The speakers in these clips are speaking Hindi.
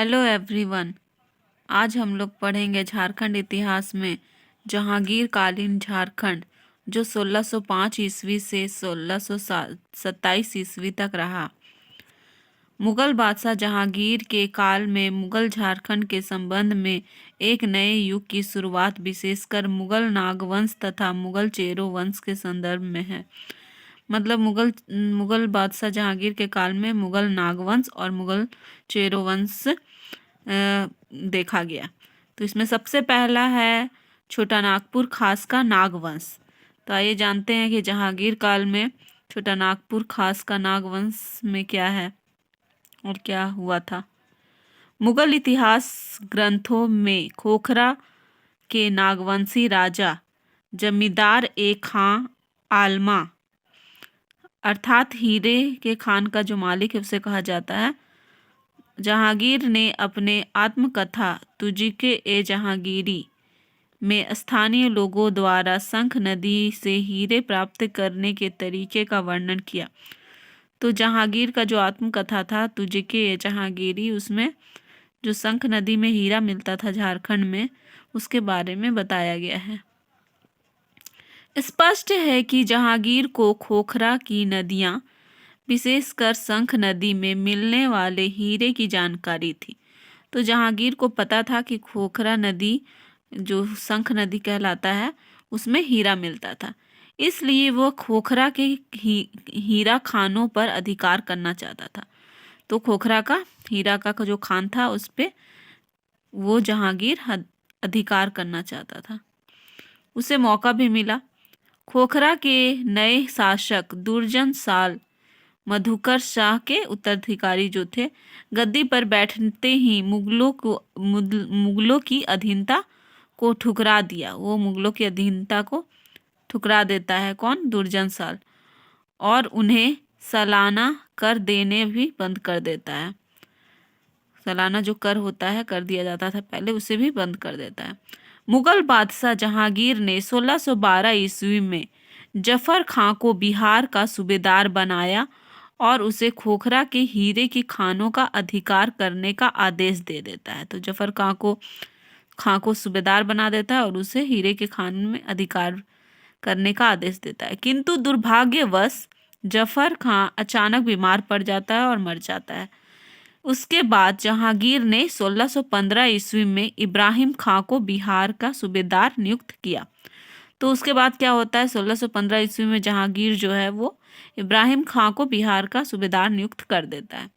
Hello everyone. आज हम लोग पढ़ेंगे झारखंड इतिहास में जहांगीर कालीन झारखंड, जो 1605 ईस्वी से 1627 ईस्वी तक रहा। मुगल बादशाह जहांगीर के काल में मुगल झारखंड के संबंध में एक नए युग की शुरुआत विशेषकर मुगल नागवंश तथा मुगल चेरो वंश के संदर्भ में है। मतलब मुगल बादशाह जहांगीर के काल में मुगल नागवंश और मुगल चेरो वंश देखा गया। तो इसमें सबसे पहला है छोटा नागपुर खास का नागवंश। तो आइए जानते हैं कि जहांगीर काल में छोटा नागपुर खास का नागवंश में क्या है और क्या हुआ था। मुगल इतिहास ग्रंथों में खोखरा के नागवंशी राजा जमींदार ए खां आलमा अर्थात हीरे के खान का जो मालिक है उसे कहा जाता है। जहांगीर ने अपने आत्मकथा तुझके ए जहांगीरी में स्थानीय लोगों द्वारा शंख नदी से हीरे प्राप्त करने के तरीके का वर्णन किया। तो जहांगीर का जो आत्मकथा था तुझके ए जहांगीरी, उसमें जो शंख नदी में हीरा मिलता था झारखंड में, उसके बारे में बताया गया है। स्पष्ट है कि जहांगीर को खोखरा की नदियां, विशेषकर शंख नदी में मिलने वाले हीरे की जानकारी थी। तो जहांगीर को पता था कि खोखरा नदी, जो शंख नदी कहलाता है, उसमें हीरा मिलता था। इसलिए वह खोखरा के हीरा खानों पर अधिकार करना चाहता था। तो खोखरा का हीरा का जो खान था उस पे वो जहांगीर अधिकार करना चाहता था। उसे मौका भी मिला। खोखरा के नए शासक दुर्जन साल मधुकर शाह के उत्तराधिकारी जो थे, गद्दी पर बैठते ही मुगलों की अधीनता को ठुकरा दिया। वो मुगलों की अधीनता को ठुकरा देता है कौन? दुर्जन साल। और उन्हें सालाना कर देने भी बंद कर देता है। सालाना जो कर होता है, कर दिया जाता था पहले, उसे भी बंद कर देता है। मुगल बादशाह जहांगीर ने 1612 ईस्वी में जफर खां को बिहार का सूबेदार बनाया और उसे खोखरा के हीरे की खानों का अधिकार करने का आदेश दे देता है। तो जफर खां को सूबेदार बना देता है और उसे हीरे के खान में अधिकार करने का आदेश देता है। किंतु दुर्भाग्यवश जफर खां अचानक बीमार पड़ जाता है और मर जाता है। उसके बाद जहांगीर ने 1615 ईस्वी में इब्राहिम खां को बिहार का सूबेदार नियुक्त किया। तो उसके बाद क्या होता है? 1615 ईस्वी में जहांगीर जो है वो इब्राहिम खां को बिहार का सूबेदार नियुक्त कर देता है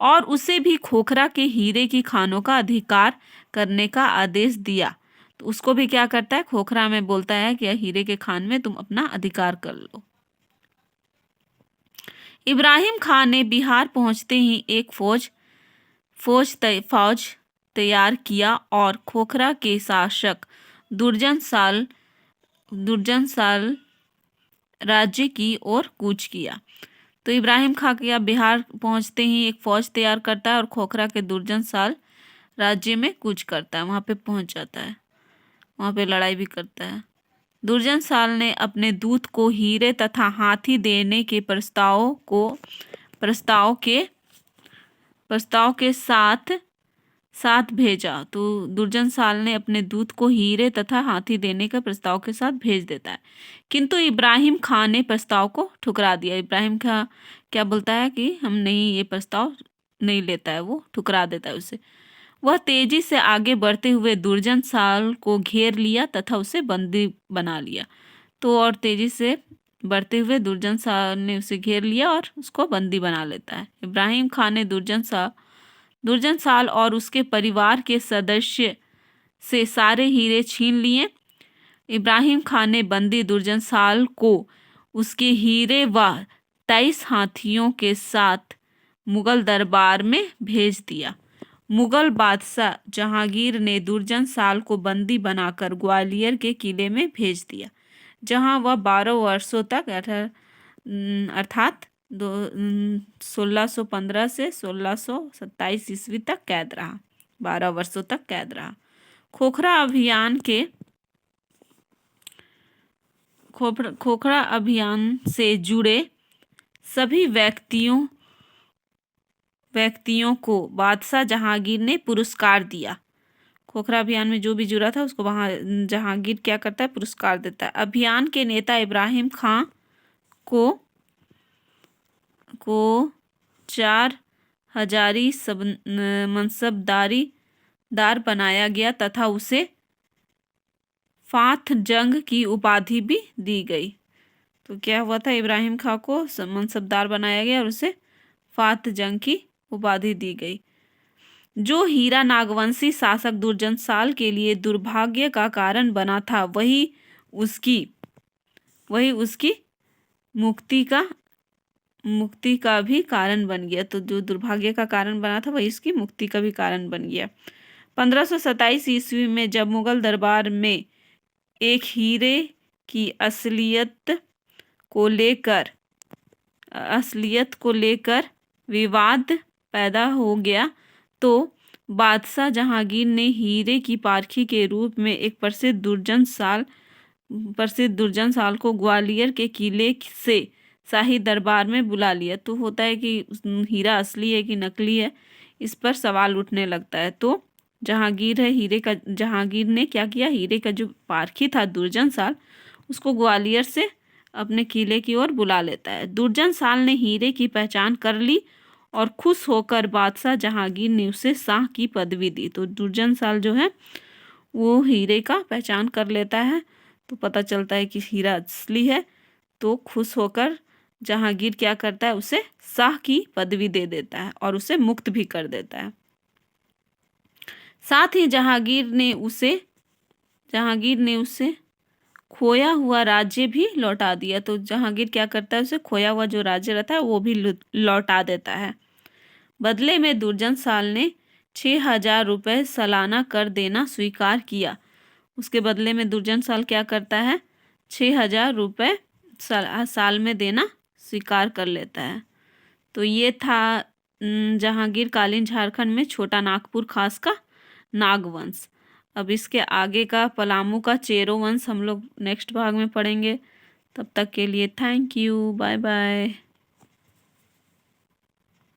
और उसे भी खोखरा के हीरे की खानों का अधिकार करने का आदेश दिया। तो उसको भी क्या करता है? खोखरा में बोलता है कि हीरे के खान में तुम अपना अधिकार कर लो। इब्राहिम खान ने बिहार पहुंचते ही एक फौज तैयार किया और खोखरा के शासक दुर्जन साल राज्य की ओर कूच किया। तो इब्राहिम खां क्या बिहार पहुंचते ही एक फौज तैयार करता है और खोखरा के दुर्जन साल राज्य में कूच करता है, वहां पे पहुंच जाता है, वहां पे लड़ाई भी करता है। दुर्जन साल ने अपने दूत को हीरे तथा हाथी देने के प्रस्ताव के साथ भेजा। तो दुर्जन साल ने अपने दूत को हीरे तथा हाथी देने का प्रस्ताव के साथ भेज देता है, किंतु इब्राहिम खान ने प्रस्ताव को ठुकरा दिया। इब्राहिम खान क्या बोलता है कि हम नहीं, ये प्रस्ताव नहीं लेता है, वो ठुकरा देता है उसे। वह तेजी से आगे बढ़ते हुए दुर्जन साल को घेर लिया तथा उसे बंदी बना लिया। तो और तेजी से बढ़ते हुए दुर्जन साल ने उसे घेर लिया और उसको बंदी बना लेता है। इब्राहिम खान ने दुर्जन साल और उसके परिवार के सदस्य से सारे हीरे छीन लिए। इब्राहिम खान ने बंदी दुर्जन साल को उसके हीरे व 23 हाथियों के साथ मुगल दरबार में भेज दिया। मुगल बादशाह जहांगीर ने दुर्जन साल को बंदी बनाकर ग्वालियर के किले में भेज दिया, जहां वह 12 वर्षों तक अर्थात 1615 से 1627 ईस्वी तक कैद रहा। 12 वर्षों तक कैद रहा। खोखरा अभियान से जुड़े सभी व्यक्तियों व्यक्तियों को बादशाह जहांगीर ने पुरस्कार दिया। खोखरा अभियान में जो भी जुड़ा था उसको वहाँ जहांगीर क्या करता है, पुरस्कार देता है। अभियान के नेता इब्राहिम खां को 4 हजारी मनसबदार बनाया गया तथा उसे फाथ जंग की उपाधि भी दी गई। तो क्या हुआ था, इब्राहिम खां को मनसबदार बनाया गया और उसे फाथ जंग की उपाधि दी गई। जो हीरा नागवंशी शासक दुर्जनसाल के लिए दुर्भाग्य का कारण बना था वही उसकी मुक्ति का भी कारण बन गया। तो जो दुर्भाग्य का कारण बना था वही उसकी मुक्ति का भी कारण बन गया। 1527 ईस्वी में जब मुगल दरबार में एक हीरे की असलियत को लेकर विवाद पैदा हो गया तो बादशाह जहांगीर ने हीरे की पारखी के रूप में एक प्रसिद्ध दुर्जन साल को ग्वालियर के किले से शाही दरबार में बुला लिया। तो होता है कि हीरा असली है कि नकली है, इस पर सवाल उठने लगता है। तो जहांगीर ने क्या किया, हीरे का जो पारखी था दुर्जन साल, उसको ग्वालियर से अपने किले की ओर बुला लेता है। दुर्जन साल ने हीरे की पहचान कर ली और खुश होकर बादशाह जहांगीर ने उसे शाह की पदवी दी। तो दुर्जन साल जो है वो हीरे का पहचान कर लेता है, तो पता चलता है कि हीरा असली है। तो खुश होकर जहांगीर क्या करता है, उसे शाह की पदवी दे देता है और उसे मुक्त भी कर देता है। साथ ही जहांगीर ने उसे खोया हुआ राज्य भी लौटा दिया। तो जहांगीर क्या करता है, उसे खोया हुआ जो राज्य रहता है वो भी लौटा देता है। बदले में दुर्जन साल ने 6,000 रुपये सालाना कर देना स्वीकार किया। उसके बदले में दुर्जन साल क्या करता है, 6,000 रुपये साल में देना स्वीकार कर लेता है। तो ये था जहांगीर कालीन झारखंड में छोटा नागपुर खास का नागवंश। अब इसके आगे का पलामू का चेरो वंश हम लोग नेक्स्ट भाग में पढ़ेंगे। तब तक के लिए थैंक यू, बाय बाय।